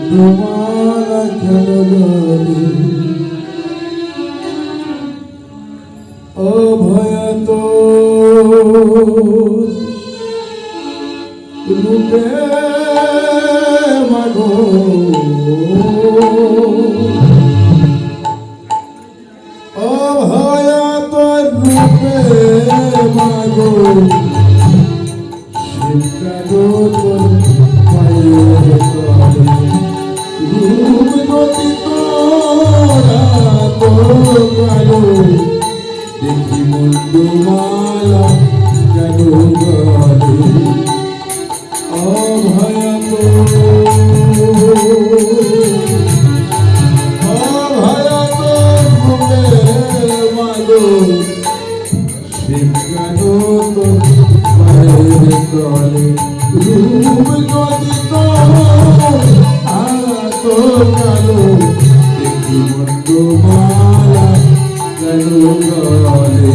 তোমার খেলে অভয়ত রূপে মাগো অভয়ত রূপে মাগো শিকারো রূপ গতি তোরা তো কালো দেখি মন্ডুমালা কেন গলে অভয়ত অভয়ত রূপে মাগো শিকারো পায়ের তলে রূপ গতি তো কালো দেখি মন্ডুমালা কেন গলে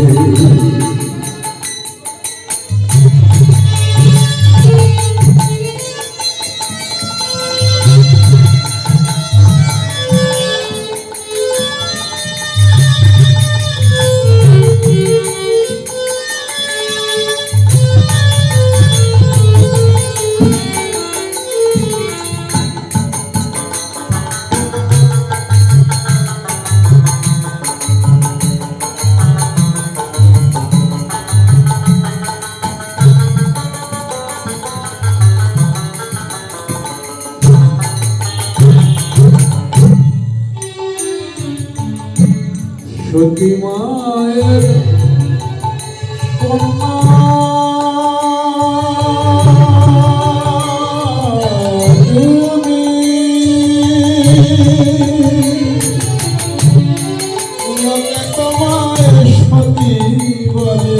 সতী মায়ের কন্যা তুমি লোকে তোমায় সতী বলে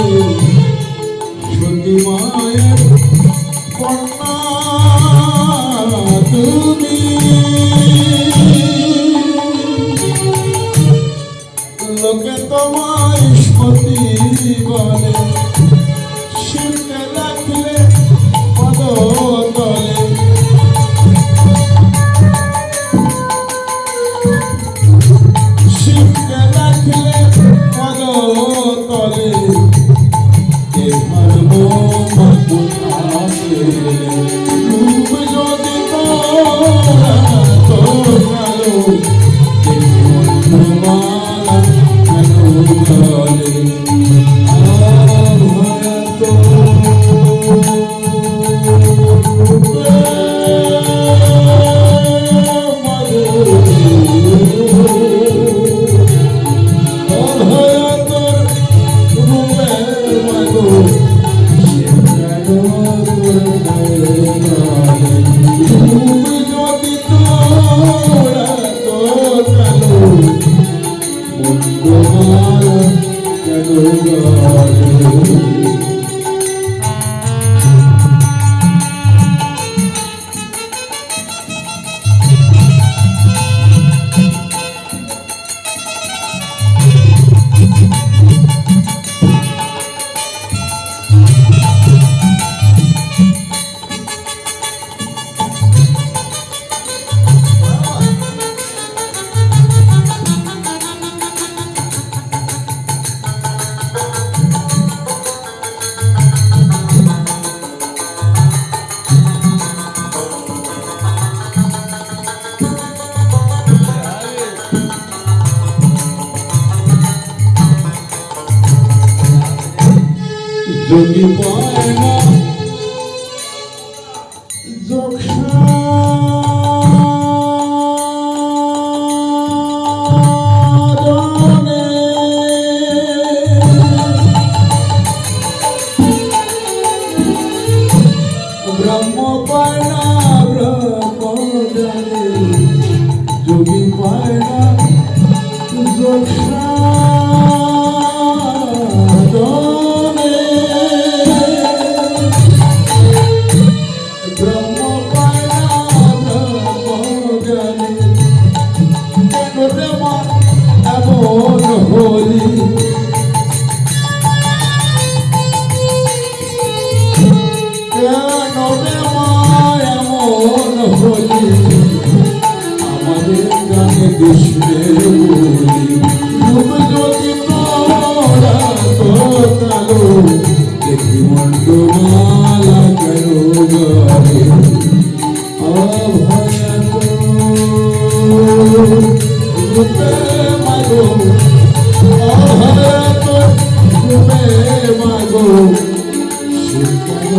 সতী মায়ের কন্যা তুমি লোকে তোমায় সতী বলে শিবকে রাখলে পদতলে শিবকে রাখলে পদতলে ধর্ম রূপ যদি তোরা তো কালো তোমার যদি পায় না ব্রহ্ম পায় না ব্রহ্ম জানে যদি পায় না ব্রহ্ম পায় কৃষ্ণের বলি রূপ যদি তোরা তো কালো দেখি মন্ডমালা কেন গারে অভয়া তো রূপে মাগো অভয়া তো রূপে মাগো শিকার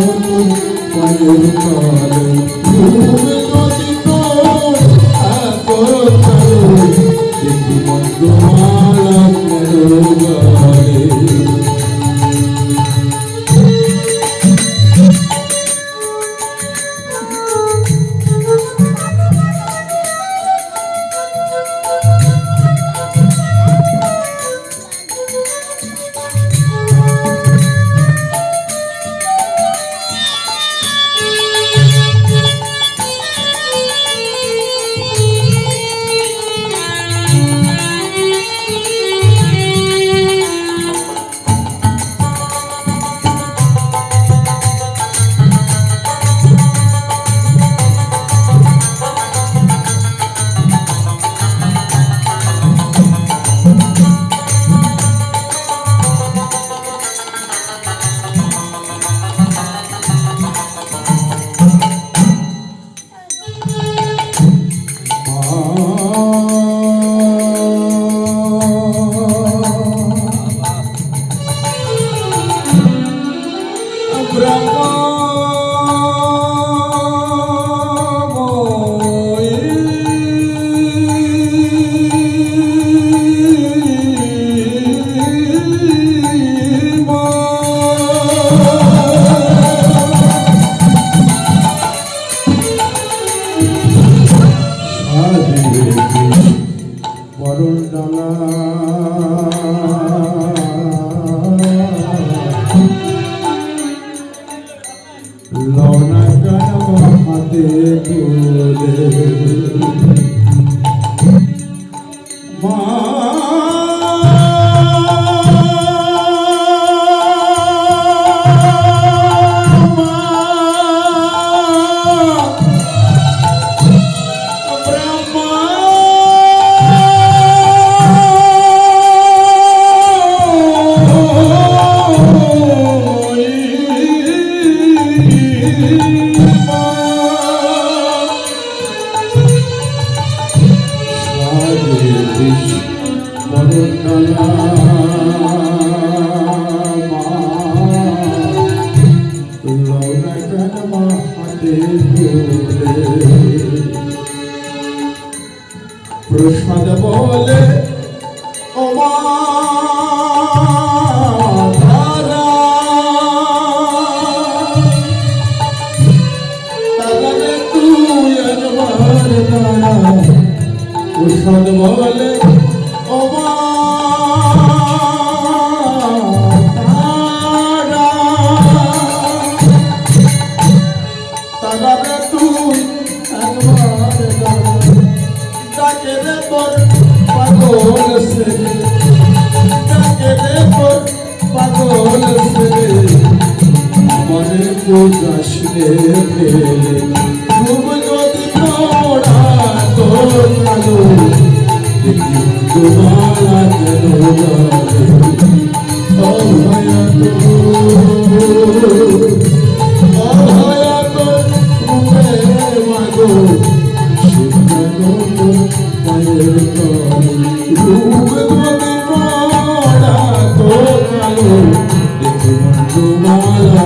পায়ের কালে রূপে যদি তোর এত কালো দেখি মন্ডমালা কেন গারে লওনা কানম হাতে তুলে মা প্রসাদ বলে ও মা ধারা তাহলে তুই একবার দাঁড়া প্রসাদ বলে ও মা তাহলে তুই একবার দাঁড়া ডাকে রে তোর পাগল সে ডাকে রে তোর পাগল সে মনে তো যাসনে ফেলে রূপ যদি পড়া তোর কালো দেখি তোমারা কেন যাবে অভয়া তো রূপে মাগো পায়ের তলে রূপ যদি পড়া তো কালো দেখি মন্ডমালা